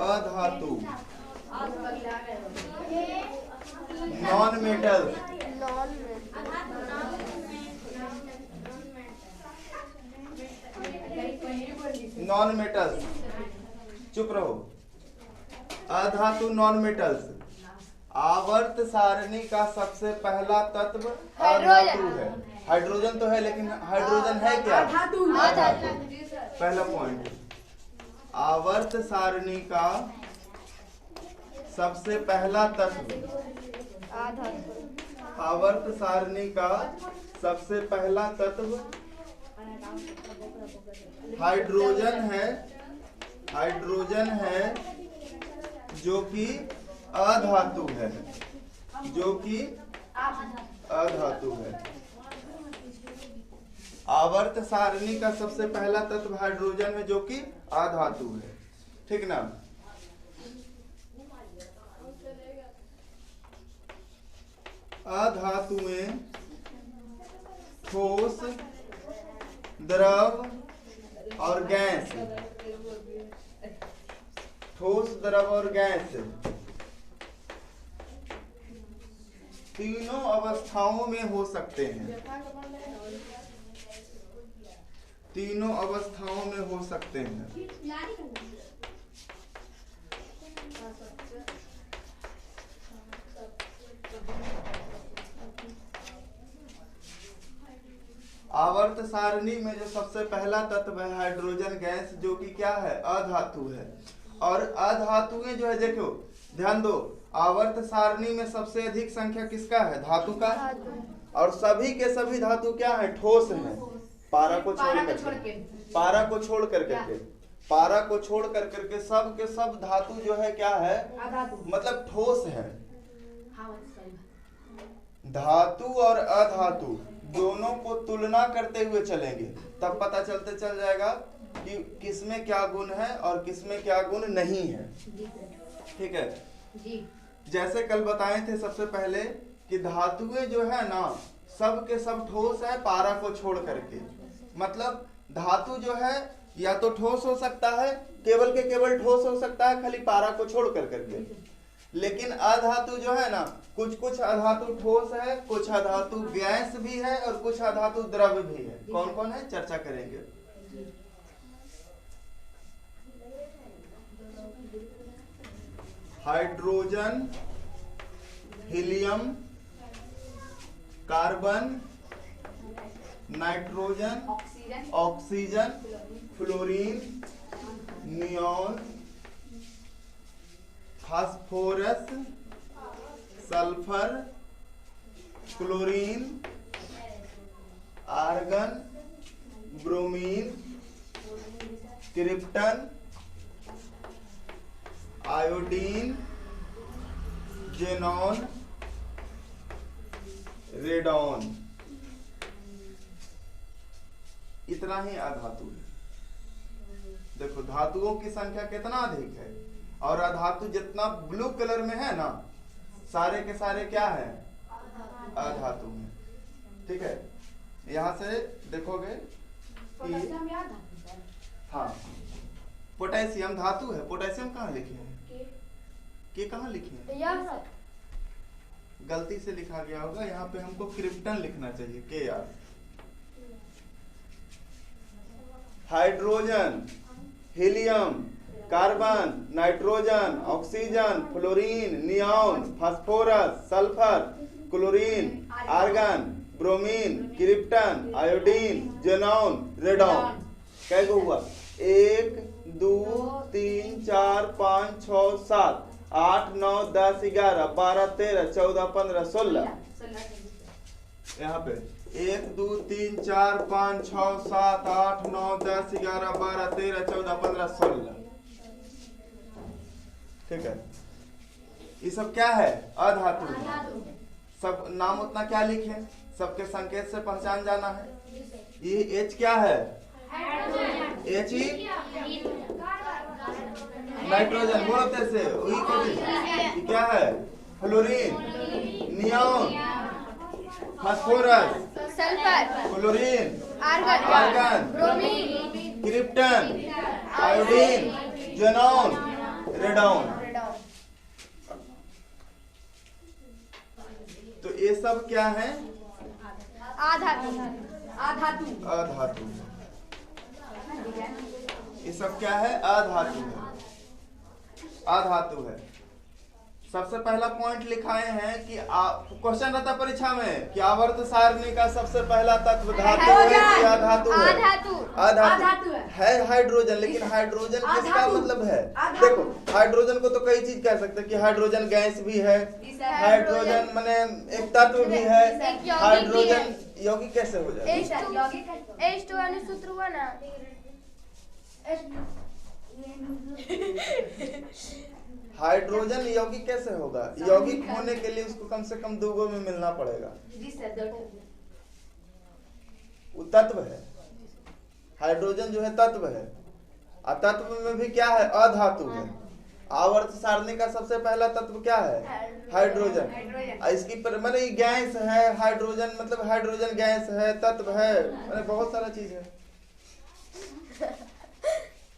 अधातु, non metal, non metals, चुप रहो। अधातु non metals. आवर्त सारणी का सबसे पहला तत्व अधातु है। हाइड्रोजन तो है, लेकिन हाइड्रोजन है क्या? अधातु। पहला पॉइंट, आवर्त सारणी का सबसे पहला तत्व, आवर्त सारणी का सबसे पहला तत्व हाइड्रोजन है, हाइड्रोजन है, जो कि अधातु है, जो कि अधातु है। आवर्त सारणी का सबसे पहला तत्व हाइड्रोजन है, जो कि अधातु है। ठीक ना? अधातुएं ठोस, द्रव और गैस, ठोस, द्रव और गैस, तीनों अवस्थाओं में हो सकते हैं, तीनों अवस्थाओं में हो सकते हैं। आवर्त सारणी में जो सबसे पहला तत्व है हाइड्रोजन गैस, जो कि क्या है? अधातु है। और अधातुएं जो है, देखो ध्यान दो, आवर्त सारणी में सबसे अधिक संख्या किसका है? धातु का। और सभी के सभी धातु क्या है? ठोस है। पारा को छोड़ करके, पारा को छोड़ करके, पारा को छोड़ करके सब के सब धातु जो है क्या है? मतलब ठोस है। धातु और अधातु दोनों को तुलना करते हुए चलेंगे, तब पता चल जाएगा कि किसमें क्या गुण है और किसमें क्या गुण नहीं है। ठीक है जी। जैसे कल बताए थे सबसे पहले कि धातुएं जो है ना, सब के सब ठोस है पारा को छोड़ करके। मतलब धातु जो है या तो ठोस हो सकता है, केवल के केवल ठोस हो सकता है खाली पारा को छोड़ करके। लेकिन अधातु जो है ना, कुछ कुछ अधातु ठोस है, कुछ अधातु गैस भी है और कुछ अधातु द्रव भी है। कौन कौन है चर्चा करेंगे। Hydrogen, helium, carbon, nitrogen, oxygen, fluorine, neon, phosphorus, sulphur, chlorine, argon, bromine, krypton, iodine, xenon, radon, इतना ही अधातु है। देखो धातुओं की संख्या कितना अधिक है, और अधातु जितना ब्लू कलर में है ना, सारे के सारे क्या है? अधातु में। ठीक है, यहां से देखोगे कि हाँ, पोटेशियम धातु है। पोटेशियम कहाँ लिखे हैं? के कहाँ लिखे हैं? गलती से लिखा गया होगा, यहाँ पे हमको क्रिप्टन लिखना चाहिए, के यार। Hydrogen, helium, carbon, nitrogen, oxygen, fluorine, neon, phosphorus, sulphur, chlorine, argon, bromine, krypton, iodine, xenon, radon. कैसे हुआ? 1 2 3 4 5 6 7 8 9 10 11 12 13 14 15 16। यहाँ पे 1 2 3 4 5 6 7 8 9 10 11 12 13 14 15 16। ठीक है, ये सब क्या है? अधातु है। सब नाम उतना क्या लिखे, सबके संकेत से पहचान जाना है। ये H क्या है? H nitrogen. बोलते से ये क्या है? Fluorine, neon, phosphorus, sulphur, chlorine, argon, argon, bromine, krypton, iodine, xenon, radon. तो ये सब क्या है? अधातु। अधातु। ये सब क्या है? अधातु है। अधातु है। सबसे पहला पॉइंट लिखाए हैं कि क्वेश्चन रहता परीक्षा में कि आवर्त सारणी का सबसे पहला तत्व धातु है कि अधातु है? अधातु है। हाइड्रोजन, लेकिन हाइड्रोजन किसका मतलब है? देखो, हाइड्रोजन को तो कई चीज कह सकते हैं कि हाइड्रोजन गैस भी है, हाइड्रोजन माने एक तत्व भी है, हाइड्रोजन यौगिक कैसे हो जाए? H2 सूत्र हुआ ना। हाइड्रोजन यौगिक कैसे होगा? यौगिक होने के लिए उसको कम से कम 2 गो में मिलना पड़ेगा। वो तत्व है। हाइड्रोजन जो है तत्व है, और तत्व में भी क्या है? अधातु है। आवर्त सारणी का सबसे पहला तत्व क्या है? हाइड्रोजन। इसकी माने गैस है हाइड्रोजन, मतलब हाइड्रोजन गैस है, तत्व है, माने बहुत सारा चीज है।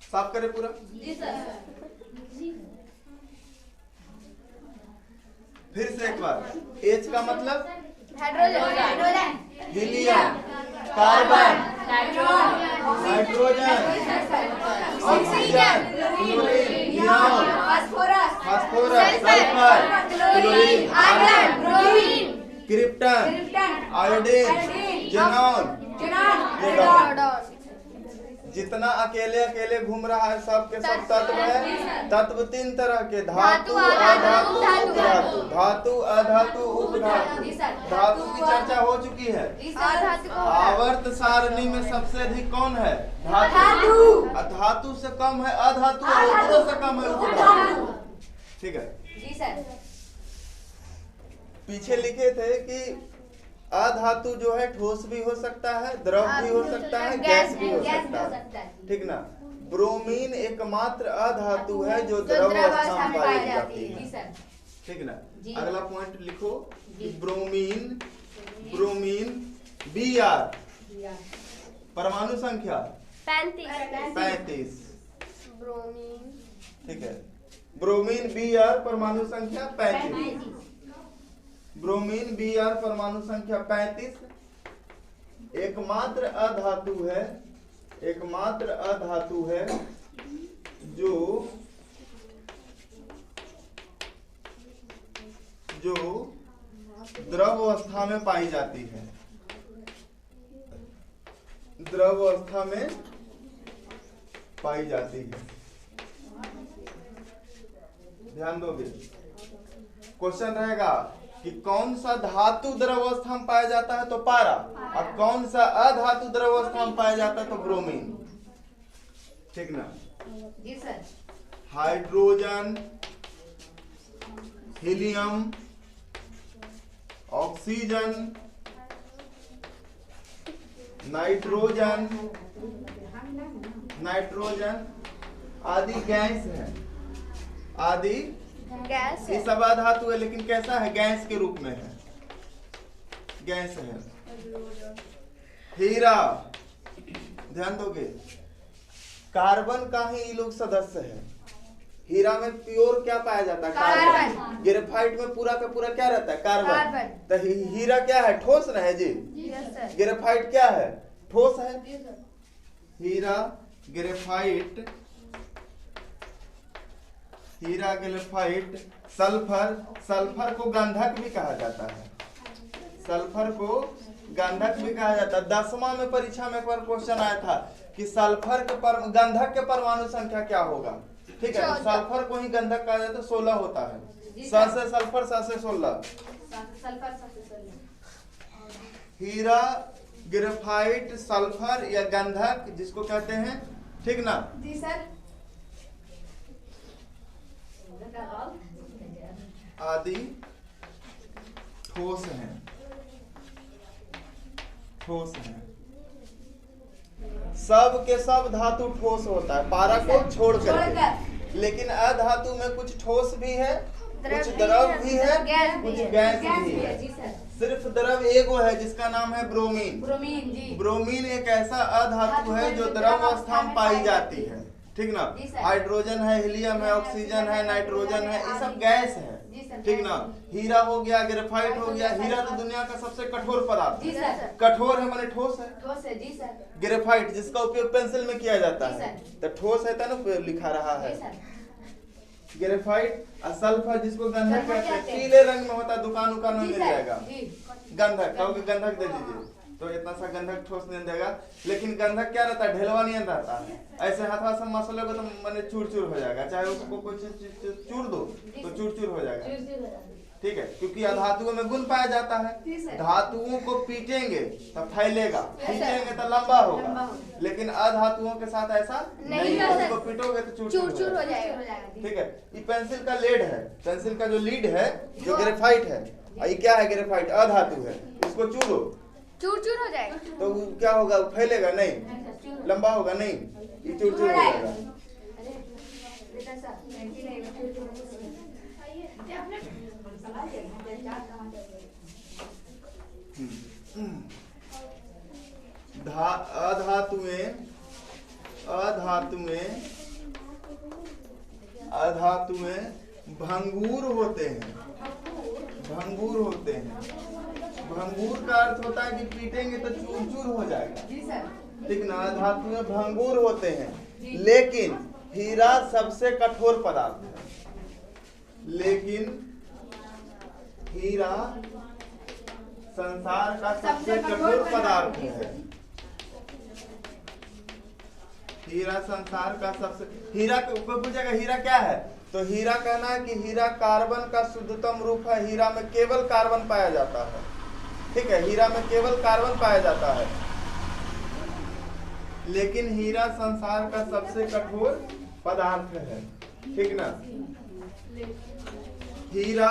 साफ करे पूरा। फिर से एक बार, H का मतलब hydrogen, helium, carbon, nitrogen, oxygen, chlorine, neon, phosphorus, sulphur, chlorine, argon, bromine, krypton, iodine, xenon, radon. जितना अकेले अकेले घूम रहा है सब के सब तत्व है। तत्व 3 तरह के: धातु, अधातु, उपधातु। धातु, अधातु, उपधातु। धातु की चर्चा हो चुकी है। आवर्त सारणी में सबसे अधिक कौन है? धातु। धातु से कम है अधातु, और से कम है उपधातु। ठीक है जी सर। पीछे लिखे थे कि अधातु जो है ठोस भी हो सकता है, द्रव भी हो सकता है, गैस भी हो सकता है। ठीक ना? ब्रोमीन एकमात्र अधातु है जो द्रव अवस्था में पाई जाती है। ठीक ना? अगला पॉइंट लिखो कि ब्रोमीन Br परमाणु संख्या 35। ब्रोमीन। ठीक है, ब्रोमीन Br परमाणु संख्या 35। ब्रोमीन Br परमाणु संख्या 35 एकमात्र अधातु है जो द्रव अवस्था में पाई जाती है। द्रव अवस्था में पाई जाती है। ध्यान दोगे, क्वेश्चन रहेगा कि कौन सा धातु द्रव अवस्था में पाया जाता है तो पारा, और कौन सा अधातु द्रव अवस्था में पाया जाता है तो ब्रोमीन। ठीक ना? जी sir. Hydrogen, helium, oxygen, nitrogen आदि गैस है। ये सब अधातु है, लेकिन कैसा है? गैस के रूप में है, गैस है। हीरा, ध्यान दोगे, कार्बन का ही ये लोग सदस्य है। हीरा में प्योर क्या पाया जाता है? कार्बन। ग्रेफाइट में पूरा का पूरा क्या रहता है? कार्बन। तो हीरा क्या है? ठोस ना है जी? ग्रेफाइट क्या है? ठोस है। हीरा, ग्रेफाइट, सल्फर को गंधक भी कहा जाता है। 10वां में परीक्षा में एक बार क्वेश्चन आया था कि सल्फर के गंधक के परमाणु संख्या क्या होगा? ठीक है, तो सल्फर को ही गंधक कहा जाता है। 16 होता है। स से सल्फर, स से 16। हीरा, ग्रेफाइट, सल्फर या गंधक जिसको कहते हैं। ठीक ना? जी सर। आदि ठोस हैं। सब के सब धातु ठोस होता है, पारा को छोड़ करके। लेकिन अधातु में कुछ ठोस भी है, कुछ द्रव भी है, कुछ गैस भी है। सिर्फ द्रव एगो है जिसका नाम है ब्रोमीन। ब्रोमीन एक ऐसा अधातु है जो द्रव अवस्था में पाई जाती है। ठीक ना। जी सर। हाइड्रोजन है, हीलियम है, ऑक्सीजन है, नाइट्रोजन है, ये सब गैस है, जी सर। ठीक ना। हीरा हो गया, ग्रेफाइट हो गया। हीरा तो दुनिया का सबसे कठोर पदार्थ जी है। सर। कठोर है माने ठोस है। ठोस है। जी सर। ग्रेफाइट जिसका उपयोग पेंसिल में किया जाता जी है, सर। तो ठोस है ना लिखा रहा जी है। सर। ग्रेफाइट और सल्फर जिसको गंधक गंधक कहते हैं, कहते हैं। पीले रंग में होता है, दुकान उकान में जी मिल सर। जाएगा। जी। गंधक कहोगे गंधक दे दीजिए तो इतना सा गंधक ठोस नहीं देगा। लेकिन गंधक क्या रहता है, ढेलवा नहीं रहता है। ऐसे हाथवा से मसलोगे तो मैंने चूर चूर हो जाएगा, चाहे उसको कोई चीज चूर दो तो चूर चूर हो जाएगा, ठीक है। क्योंकि अधातुओं में गुण पाया जाता है। जी सर। धातुओं को पीटेंगे तो फैलेगा, सर। खींचेंगे तो लंबा होगा, लंबा होगा। लेकिन अधातुओं के साथ ऐसा नहीं नहीं है है। सर। उसको पीटोगे तो चूर चूर चूर चूर हो हो जाएगा, जाएगा। ठीक है। ये पेंसिल का लेड है, पेंसिल का जो लीड है जो ग्रेफाइट है, और ये क्या है, ग्रेफाइट अधातु है। इसको चूरो चूर चूर हो जाएगा। तो क्या होगा, फैलेगा नहीं, लंबा होगा नहीं, ये चूर चूर हो जाएगा। अधातुएं भंगूर होते हैं। भंगूर होते हैं। भंगूर का अर्थ होता है कि पीटेंगे तो चूर चूर हो जाएगा, जी सर। ठीक ना। धातुएं भंगूर होते हैं, लेकिन हीरा सबसे कठोर पदार्थ है। लेकिन हीरा संसार का सबसे कठोर पदार्थ है। हीरा संसार का सबसे, हीरा के ऊपर पूछेगा हीरा क्या है, तो हीरा कहना है कि हीरा कार्बन का शुद्धतम रूप है। हीरा में केवल कार्बन पाया जाता है, ठीक है। हीरा में केवल कार्बन पाया जाता है, लेकिन हीरा संसार का सबसे कठोर पदार्थ है, ठीक ना। हीरा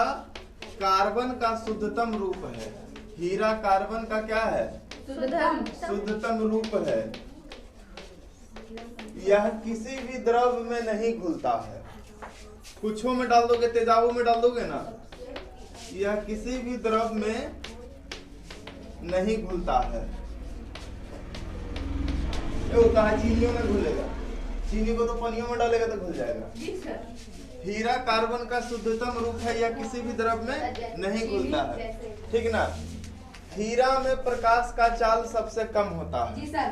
कार्बन का शुद्धतम रूप है। हीरा कार्बन का क्या है, शुद्धतम रूप है। यह किसी भी द्रव में नहीं घुलता है। कुछों में डाल दोगे, तेजाबों में डाल दोगे ना, यह किसी भी द्रव में नहीं घुलता है। वो कहा चीनियों में घुलेगा, चीनी को तो पानियों में डालेगा तो घुल जाएगा। हीरा कार्बन का शुद्धतम रूप है, यह किसी भी द्रव में नहीं घुलता है, ठीक ना। हीरा में प्रकाश का चाल सबसे कम होता है। जी सर।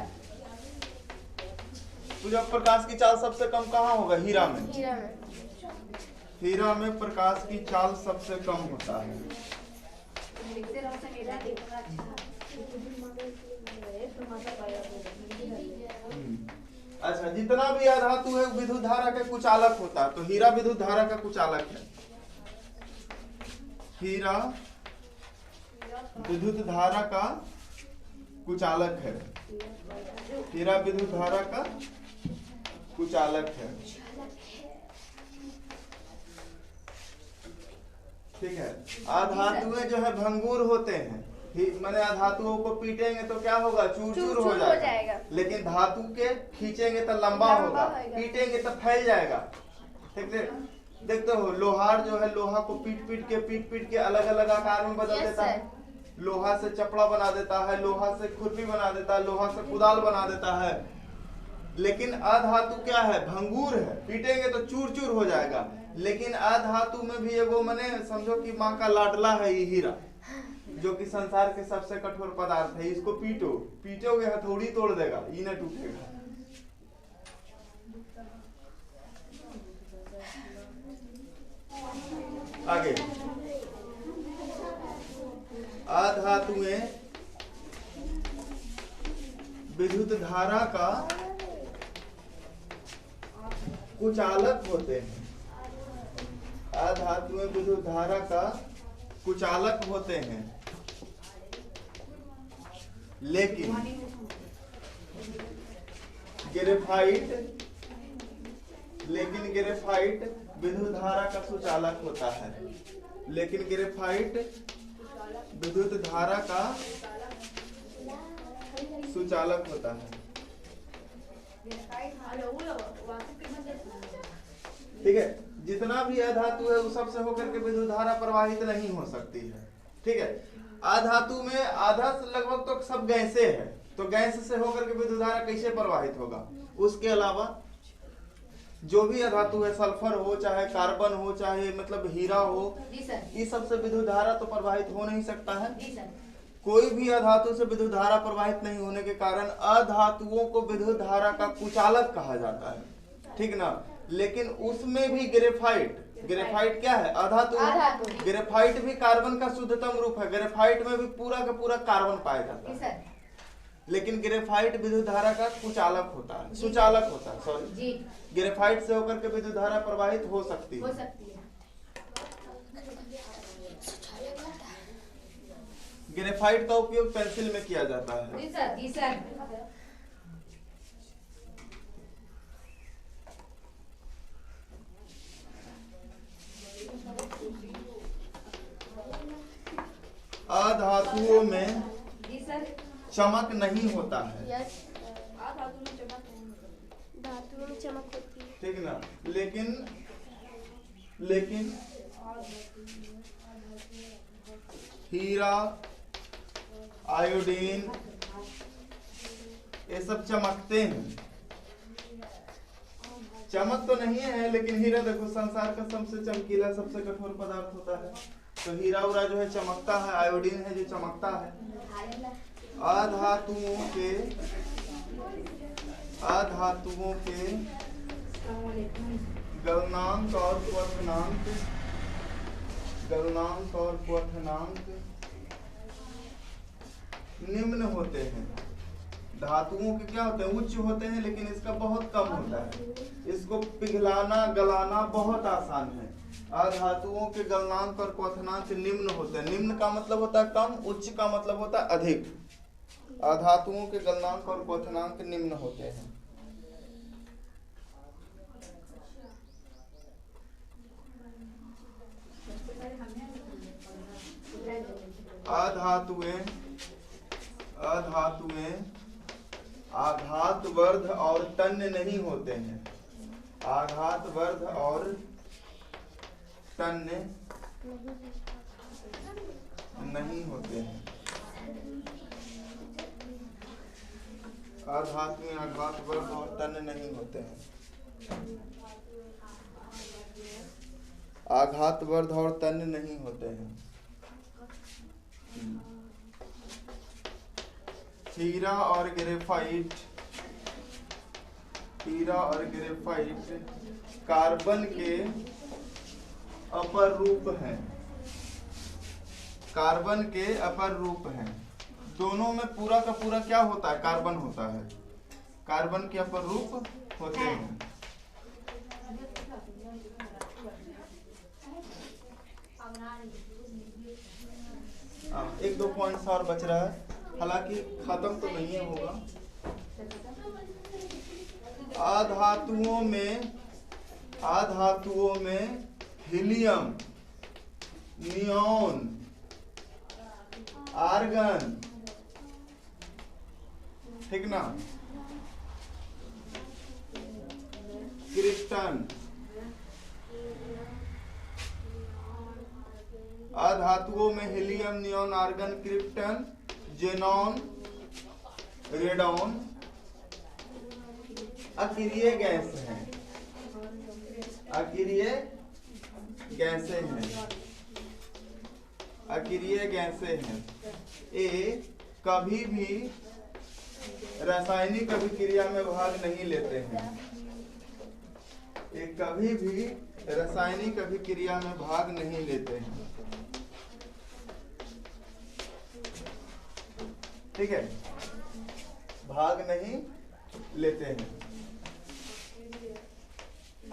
तो जब प्रकाश की चाल सबसे कम कहाँ होगा, हीरा में। हीरा में। हीरा में प्रकाश की चाल सबसे कम होता है। अच्छा, जितना भी अधातु है विद्युत धारा के कुचालक होता है, तो हीरा विद्युत धारा का कुचालक है। हीरा विद्युत धारा का कुचालक है। हीरा विद्युत धारा का कुचालक है, ठीक है। अधातुएं जो है भंगूर होते हैं, मैंने अधातुओं को पीटेंगे तो क्या होगा, चूर चूर हो जाएगा। लेकिन धातु के खींचेंगे तो लंबा होगा, पीटेंगे तो फैल जाएगा, ठीक है। देखते हो लोहार जो है, लोहा को पीट पीट के अलग अलग आकार में बदल देता है। लोहा से चपड़ा बना देता है, लोहा से खुरपी बना देता है, लोहा से कुदाल बना देता है। लेकिन अधातु क्या है, भंगूर है, पीटेंगे तो चूर चूर हो जाएगा। लेकिन अधातु में भी एगो मने समझो कि माँ का लाडला है ये हीरा, जो कि संसार के सबसे कठोर पदार्थ है। इसको पीटोगे हथौड़ी तोड़ देगा, ये न टूटेगा। आगे, अधातुएं विद्युत धारा का कुचालक होते हैं। अधातुएं विद्युत धारा का कुचालक होते हैं, लेकिन ग्रेफाइट विद्युत धारा का सुचालक होता है। लेकिन ग्रेफाइट विद्युत धारा का सुचालक होता है, ठीक है। जितना भी अधातु है वो सबसे होकर के विद्युत धारा प्रवाहित नहीं हो सकती है, ठीक है। अधातु में आधा से लगभग तो सब गैसें है, तो गैस से होकर के विद्युत धारा कैसे प्रवाहित होगा। उसके अलावा जो भी अधातु है, सल्फर हो चाहे कार्बन हो चाहे मतलब हीरा हो, जी सर। इस सब से विद्युत धारा तो प्रवाहित हो नहीं सकता है। जी सर। कोई भी अधातु से विद्युत धारा प्रवाहित नहीं होने के कारण अधातुओं को विद्युत धारा का कुचालक कहा जाता है, ठीक ना। लेकिन उसमें भी ग्रेफाइट क्या है? अधातु। ग्रेफाइट भी कार्बन का शुद्धतम रूप है। ग्रेफाइट में भी पूरा का पूरा कार्बन पाया जाता है, लेकिन ग्रेफाइट विद्युत धारा का सुचालक होता है, सॉरी। ग्रेफाइट से होकर के विद्युत धारा प्रवाहित हो सकती है। ग्रेफाइट का उपयोग पेंसिल में किया जाता है। जी सर। अधातुओं में चमक नहीं होता है, धातुओं में चमक होती है, ठीक ना। लेकिन हीरा, आयोडीन, ये सब चमकते हैं। चमक तो नहीं है, लेकिन हीरा देखो संसार का सबसे चमकीला सबसे कठोर पदार्थ होता है, तो हीरा उरा जो है चमकता है, आयोडीन है जो चमकता है। अधातुओं के गलनांक और क्वथनांक निम्न होते हैं। धातुओं के क्या होते हैं? उच्च होते हैं, लेकिन इसका बहुत कम होता है। इसको पिघलाना गलाना बहुत आसान है। अधातुओं के गलनांक और क्वथनांक निम्न होते हैं। निम्न का मतलब होता है कम, उच्च का मतलब होता है अधिक। अधातुओं के गलनांक और क्वथनांक निम्न होते हैं। अधातुएं आघातवर्ध और तन्य नहीं होते हैं। आघातवर्ध और तन्य नहीं होते हैं। अधातुएं आघातवर्ध और तन्य नहीं होते हैं। आघातवर्ध और तन्य नहीं होते हैं। हीरा और ग्रेफाइट कार्बन के अपर रूप हैं। दोनों में पूरा का पूरा क्या होता है? कार्बन होता है। कार्बन के अपर रूप होते हैं। एक दो पॉइंट्स और बच रहा है, हालांकि खत्म तो नहीं होगा। अधातुओं में हीलियम, नियॉन, आर्गन, ठीक ना, क्रिप्टन। अधातुओं में helium, neon, argon, krypton, xenon, radon अक्रिय गैस हैं। अक्रिय गैसें हैं। ये कभी भी रासायनिक अभिक्रिया में भाग नहीं लेते हैं। ये कभी भी रासायनिक अभिक्रिया में भाग नहीं लेते हैं, ठीक है, भाग नहीं लेते हैं।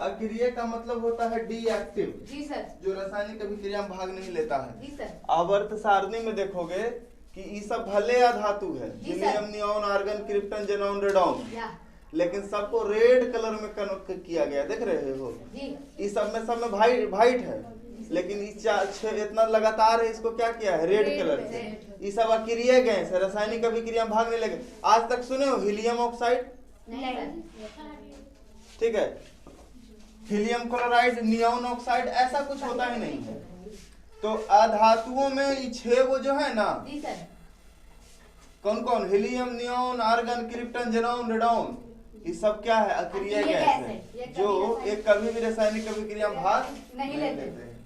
अक्रिय का मतलब होता है डीएक्टिव, जी सर, जो रासायनिक अभिक्रिया में भाग नहीं लेता है। जी सर। आवर्त सारणी में देखोगे कि ये सब भले अधातु है, helium, neon, argon, krypton, xenon, radon, लेकिन सबको रेड कलर में कन्वर्ट किया गया, देख रहे हो जी। इस सब में वाइट है, लेकिन इतना लगातार है, इसको क्या किया है? रेड कलर से। ये सब अक्रिय गैस है, रासायनिक अभिक्रिया में भाग नहीं लेंगे। आज तक सुने हो हीलियम ऑक्साइड? ठीक है, हीलियम क्लोराइड, नियॉन ऑक्साइड, ऐसा कुछ होता ही नहीं है। तो अधातुओं में ये 6 वो जो है ना, कौन कौन? Helium, neon, argon, krypton, xenon, radon, ये सब क्या है? अक्रिय अक्रिय गैस गैस है है। ये जो कभी एक कभी भी रासायनिक अभिक्रिया में भाग नहीं लेते। हैं।